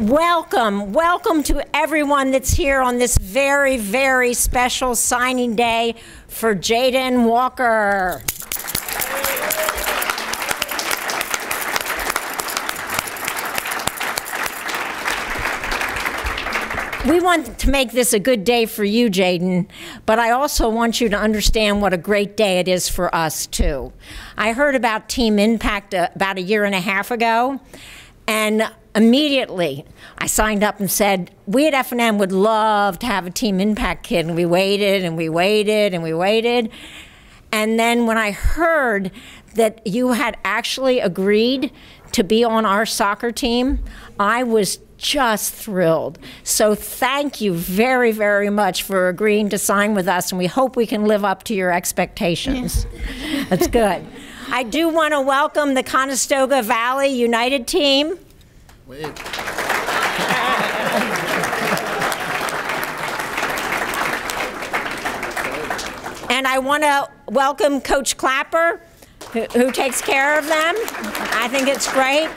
Welcome, welcome to everyone that's here on this very, very special signing day for Jaden Walker. We want to make this a good day for you, Jaden, but I also want you to understand what a great day it is for us, too. I heard about Team Impact about a year and a half ago, and immediately I signed up and said, we at F&M would love to have a Team Impact kid, and we waited, and we waited, and we waited. And then when I heard that you had actually agreed to be on our soccer team, I was just thrilled. So thank you very, very much for agreeing to sign with us, and we hope we can live up to your expectations. Yeah. That's good. I do want to welcome the Conestoga Valley United team. Wait. And I want to welcome Coach Clapper, who takes care of them. I think it's great.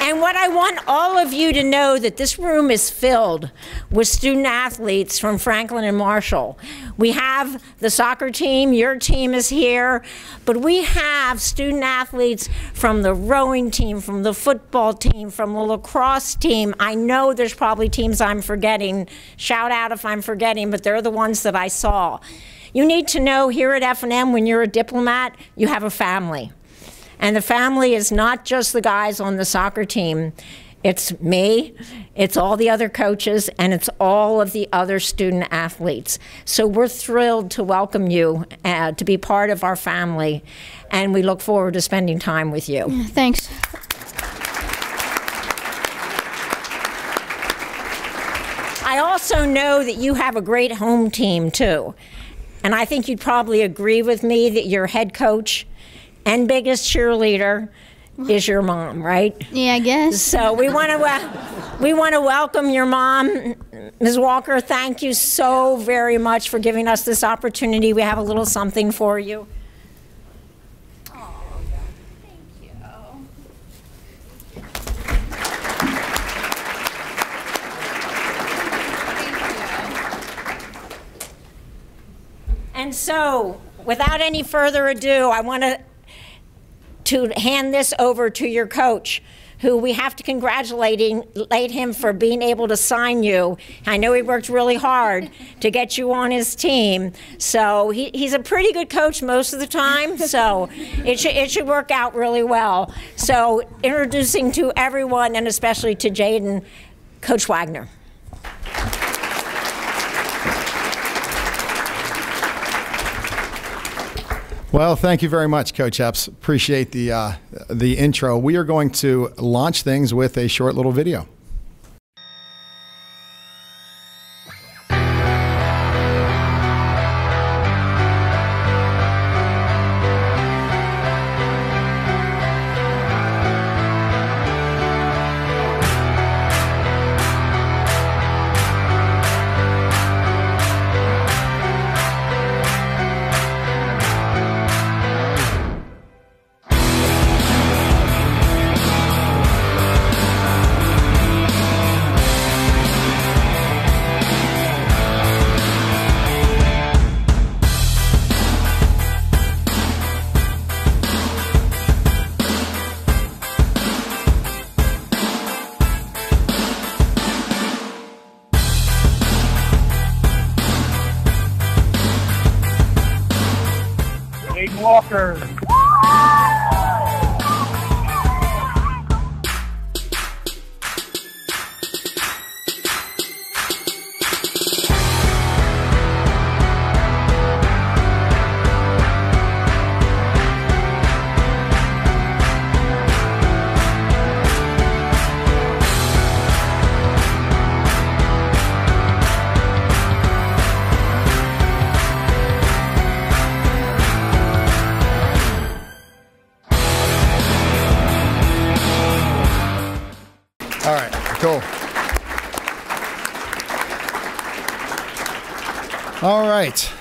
And what I want all of you to know, that this room is filled with student athletes from Franklin and Marshall. We have the soccer team, your team is here, but we have student athletes from the rowing team, from the football team, from the lacrosse team. I know there's probably teams I'm forgetting. Shout out if I'm forgetting, but they're the ones that I saw. You need to know here at F&M, when you're a diplomat, you have a family. And the family is not just the guys on the soccer team. It's me, it's all the other coaches, and it's all of the other student athletes. So we're thrilled to welcome you to be part of our family, and we look forward to spending time with you. Yeah, thanks. I also know that you have a great home team, too. And I think you'd probably agree with me that your head coach and biggest cheerleader is your mom, right? Yeah, I guess. So we want to welcome your mom, Ms. Walker. Thank you so very much for giving us this opportunity. We have a little something for you. Oh, thank you. And so, without any further ado, I want to hand this over to your coach, who we have to congratulate him for being able to sign you. I know he worked really hard to get you on his team. So he's a pretty good coach most of the time, so it should work out really well. So introducing to everyone, and especially to Jaden, Coach Wagner. Well, thank you very much, Coach Epps. Appreciate the intro. We are going to launch things with a short little video. Jaden Walker. All right, cool. All right.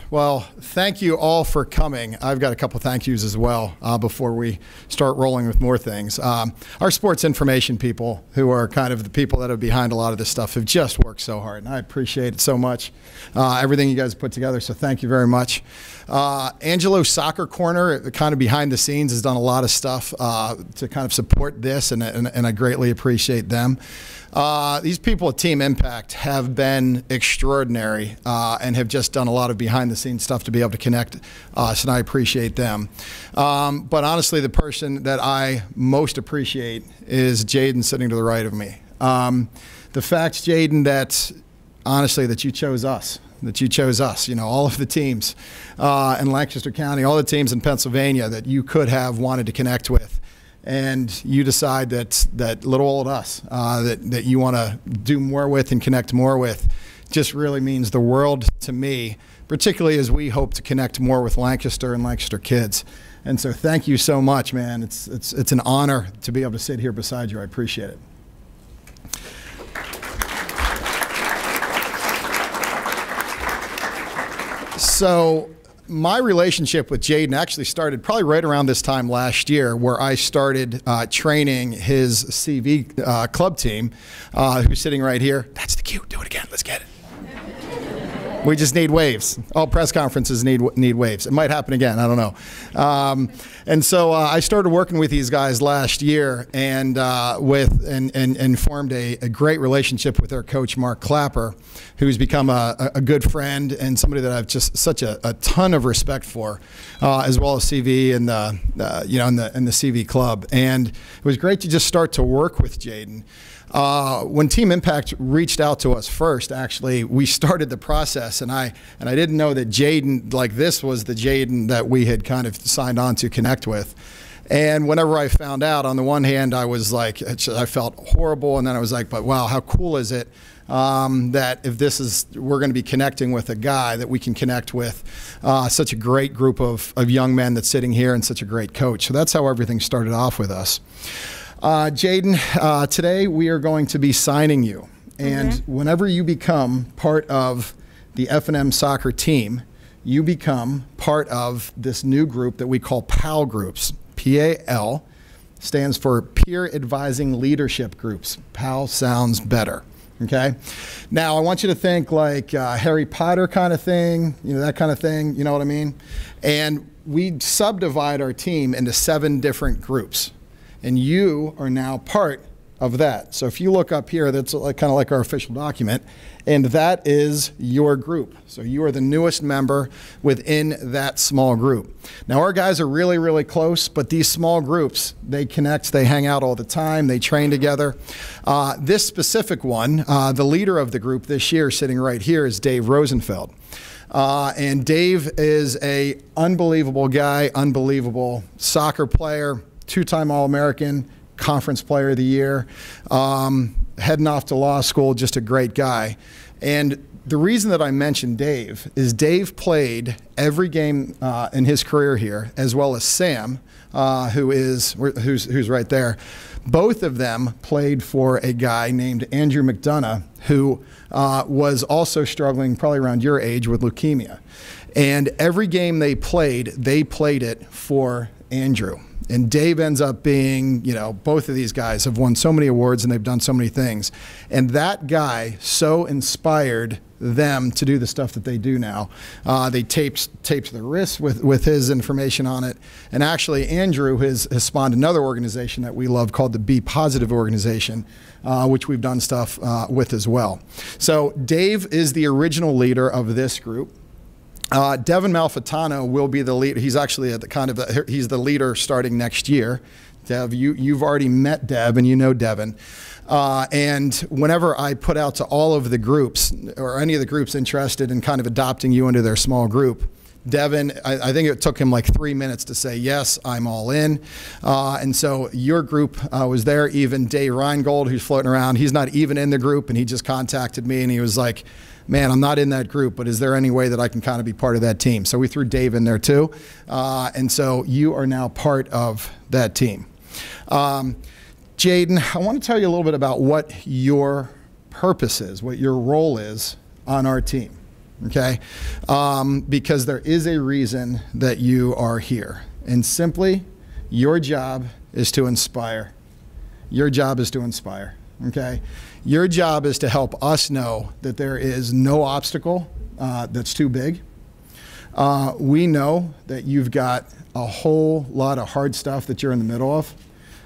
Well, thank you all for coming. I've got a couple thank yous as well before we start rolling with more things. Our sports information people, who are kind of the people that are behind a lot of this stuff, have just worked so hard, and I appreciate it so much. Everything you guys put together, so thank you very much. Angelo Soccer Corner, kind of behind the scenes, has done a lot of stuff to kind of support this, and I greatly appreciate them. These people at Team Impact have been extraordinary and have just done a lot of behind-the-scenes stuff to be able to connect us, and I appreciate them. But honestly, the person that I most appreciate is Jaden, sitting to the right of me. The fact, Jaden, that honestly that you chose us. You know, all of the teams in Lancaster County, all the teams in Pennsylvania that you could have wanted to connect with. And you decide that little old us that you want to do more with and connect more with just really means the world to me, particularly as we hope to connect more with Lancaster and Lancaster kids. And so thank you so much, man. It's an honor to be able to sit here beside you. I appreciate it. So my relationship with Jaden actually started probably right around this time last year, where I started training his CV club team, who's sitting right here. That's the cue. Do it again. Let's get it. We just need waves. All press conferences need waves. It might happen again. I don't know. And so I started working with these guys last year, and formed a great relationship with their coach, Mark Clapper, who's become a good friend and somebody that I've just such a ton of respect for, as well as CV and the CV club. And it was great to just start to work with Jaden. When Team Impact reached out to us first, actually, we started the process, and I didn't know that Jaden, like this was the Jaden that we had kind of signed on to connect with. And whenever I found out, on the one hand, I was like, I felt horrible, and then I was like, but wow, how cool is it that if we're going to be connecting with a guy that we can connect with such a great group of young men that's sitting here, and such a great coach. So that's how everything started off with us. Jaden, today we are going to be signing you, and whenever you become part of the F&M soccer team, you become part of this new group that we call PAL groups. PAL stands for Peer Advising Leadership Groups. PAL sounds better. Okay. Now I want you to think like Harry Potter kind of thing, that kind of thing. You know what I mean? And we subdivide our team into 7 different groups. And you are now part of that. So if you look up here, that's kind of like our official document, and that is your group. So you are the newest member within that small group. Now our guys are really, really close, but these small groups, they connect, they hang out all the time, they train together. This specific one, the leader of the group this year, sitting right here, is Dave Rosenfeld. And Dave is an unbelievable guy, unbelievable soccer player, 2-time All-American, Conference Player of the Year, heading off to law school, just a great guy. And the reason that I mentioned Dave is Dave played every game in his career here, as well as Sam, who's right there. Both of them played for a guy named Andrew McDonough, who was also struggling, probably around your age, with leukemia. And every game they played it for Andrew. And Dave ends up being, both of these guys have won so many awards and they've done so many things. And that guy so inspired them to do the stuff that they do now. They taped their wrists with his information on it. And actually, Andrew has spawned another organization that we love called the Be Positive organization, which we've done stuff with as well. So Dave is the original leader of this group. Devin Malfitano will be the leader. He's actually he's the leader starting next year. Dev, you've already met Deb, and you know Devin. And whenever I put out to all of the groups, or any of the groups interested in kind of adopting you into their small group, Devin, I think it took him like 3 minutes to say, yes, I'm all in. And so your group was there. Even Dave Reingold, who's floating around, he's not even in the group, and he just contacted me, and he was like, man, I'm not in that group, but is there any way that I can kind of be part of that team? So we threw Dave in there too. And so you are now part of that team. Jaden, I want to tell you a little bit about what your purpose is, what your role is on our team. okay? Because there is a reason that you are here. And simply, your job is to inspire. Your job is to inspire, okay? Your job is to help us know that there is no obstacle that's too big. We know that you've got a whole lot of hard stuff that you're in the middle of.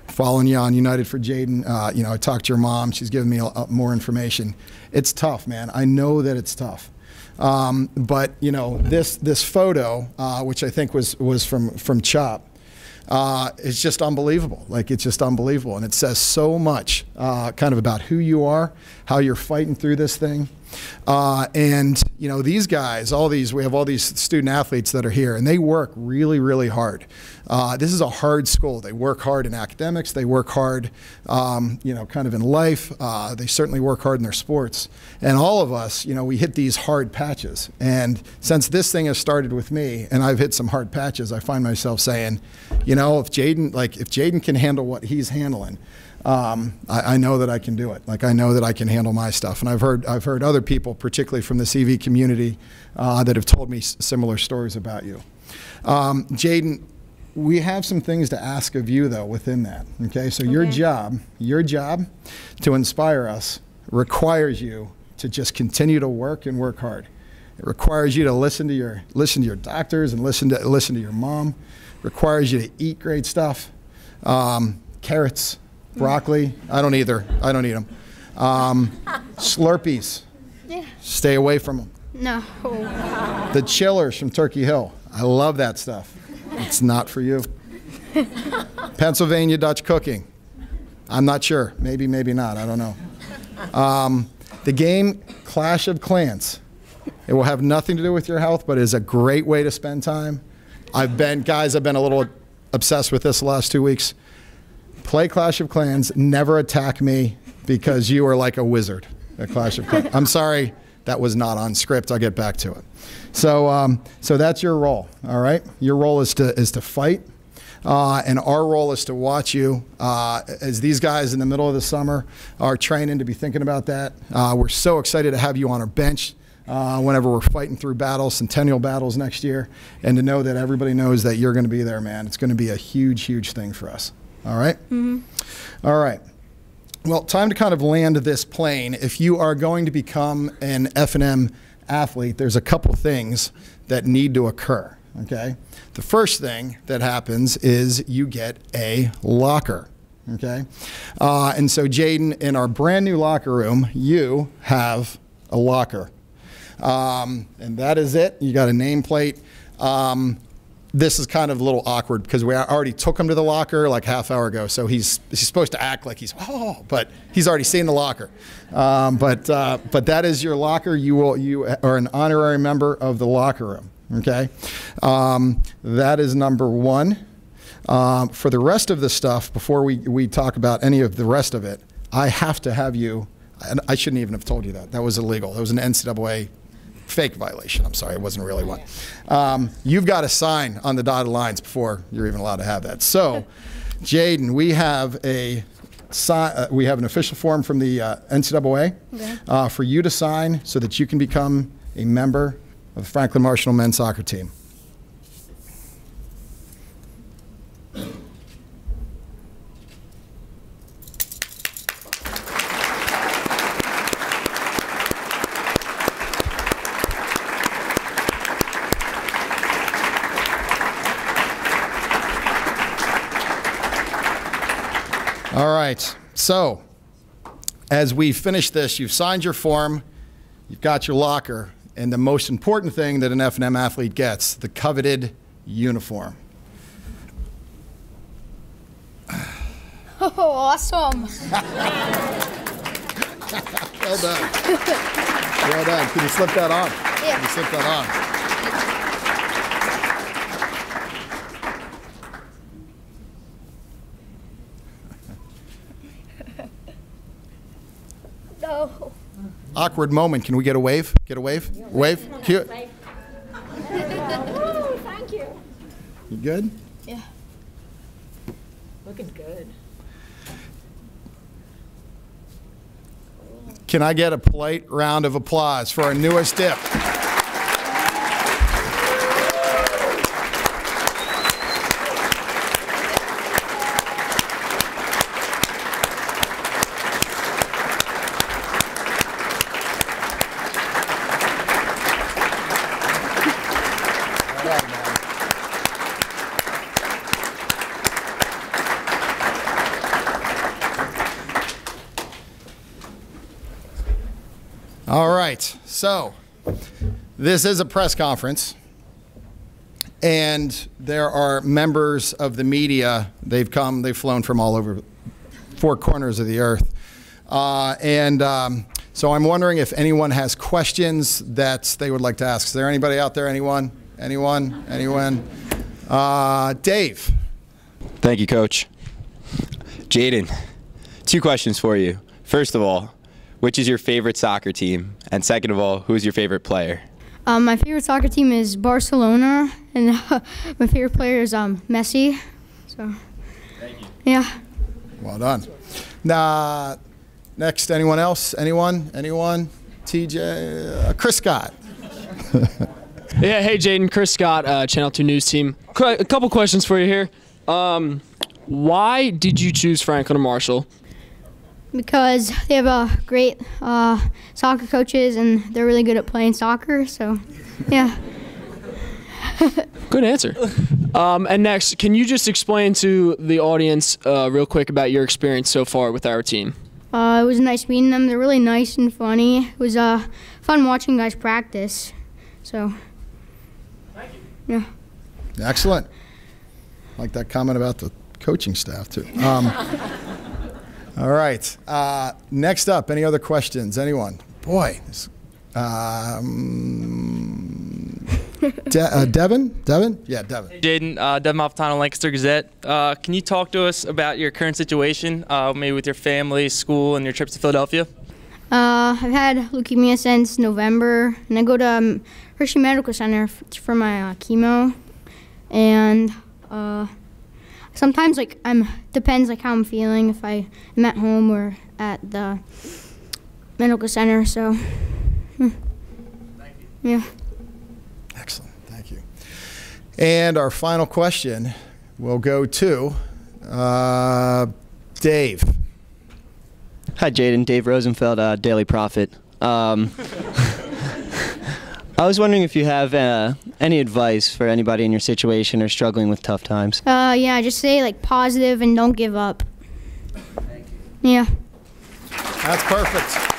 Following you on United for Jaden, I talked to your mom. She's given me more information. It's tough, man. I know that it's tough. But this photo, which I think was from Chop, it's just unbelievable. Like, it's just unbelievable, and it says so much, kind of about who you are, how you're fighting through this thing. And these guys, we have all these student athletes that are here, and they work really, really hard. This is a hard school. They work hard in academics. They work hard, kind of in life. They certainly work hard in their sports. And all of us, we hit these hard patches. And since this thing has started with me, and I've hit some hard patches, I find myself saying, if Jaden can handle what he's handling, I know that I can do it. Like, I know that I can handle my stuff. And I've heard other people, particularly from the CV community, that have told me similar stories about you. Jaden, we have some things to ask of you, though, within that. Okay, so your job to inspire us requires you to just continue to work and work hard. It requires you to listen to your doctors and listen to your mom. It requires you to eat great stuff, carrots, broccoli. I don't either. I don't eat them. Slurpees. Yeah. Stay away from them. No. The chillers from Turkey Hill. I love that stuff. It's not for you. Pennsylvania Dutch cooking. I'm not sure. Maybe, maybe not. I don't know. The game Clash of Clans. It will have nothing to do with your health, but it is a great way to spend time. I've been a little obsessed with this the last 2 weeks. Play Clash of Clans. Never attack me, because you are like a wizard at Clash of Clans. I'm sorry, that was not on script. I'll get back to it. So that's your role, all right? Your role is to fight, and our role is to watch you as these guys in the middle of the summer are training, to be thinking about that. We're so excited to have you on our bench whenever we're fighting through battles, centennial battles next year, and to know that everybody knows that you're going to be there, man. It's going to be a huge, huge thing for us. All right? Mm-hmm. All right. Well, time to kind of land this plane. If you are going to become an F&M athlete, there's a couple things that need to occur, okay? The first thing that happens is you get a locker, okay? And so, Jaden, in our brand new locker room, you have a locker. And that is it. You got a nameplate. This is kind of a little awkward because we already took him to the locker like half hour ago. So he's supposed to act like but he's already seen the locker. But that is your locker. You are an honorary member of the locker room. Okay, that is number one. For the rest of the stuff, before we talk about any of the rest of it, I have to have you. And I shouldn't even have told you that. That was illegal. That was an NCAA fake violation. I'm sorry, it wasn't really one. You've got to sign on the dotted lines before you're even allowed to have that. So, Jaden, we have an official form from the NCAA for you to sign so that you can become a member of the Franklin Marshall men's soccer team. All right, so as we finish this, you've signed your form, you've got your locker, and the most important thing that an F&M athlete gets, the coveted uniform. Oh, awesome. Well done. Well done. Can you slip that on? Yeah. Can you slip that on? No. Awkward moment. Can we get a wave? Get a wave? Yeah, wave? Cute. Oh, thank you. You good? Yeah. Looking good. Can I get a polite round of applause for our newest dip? All right. So this is a press conference, and there are members of the media. They've flown from all over 4 corners of the earth. So I'm wondering if anyone has questions that they would like to ask. Is there anybody out there? Anyone? Anyone? Anyone? Dave. Thank you, Coach. Jaden, 2 questions for you. First of all, which is your favorite soccer team? And second of all, who is your favorite player? My favorite soccer team is Barcelona, and my favorite player is Messi. So, thank you. Yeah. Well done. Now, next, anyone else? Anyone? Anyone? TJ? Chris Scott. Yeah, hey Jaden, Chris Scott, Channel 2 News Team. A couple questions for you here. Why did you choose Franklin and Marshall? Because they have great soccer coaches, and they're really good at playing soccer, so, yeah. Good answer. And next, can you just explain to the audience real quick about your experience so far with our team? It was nice meeting them. They're really nice and funny. It was fun watching guys practice, so. Thank you. Yeah. Excellent. I like that comment about the coaching staff, too. All right. Next up, any other questions? Anyone? Boy. Devin? Devin? Yeah, Devin. Hey Jaden, Devin Malfitano, Lancaster Gazette. Can you talk to us about your current situation, maybe with your family, school, and your trips to Philadelphia? I've had leukemia since November, and I go to Hershey Medical Center for my chemo, and sometimes depends how I'm feeling, if I'm at home or at the medical center. So, Thank you. Yeah. Excellent. Thank you. And our final question will go to Dave. Hi, Jaden. Dave Rosenfeld, Daily Prophet. I was wondering if you have any advice for anybody in your situation or struggling with tough times. Yeah, just stay positive and don't give up. Thank you. Yeah. That's perfect.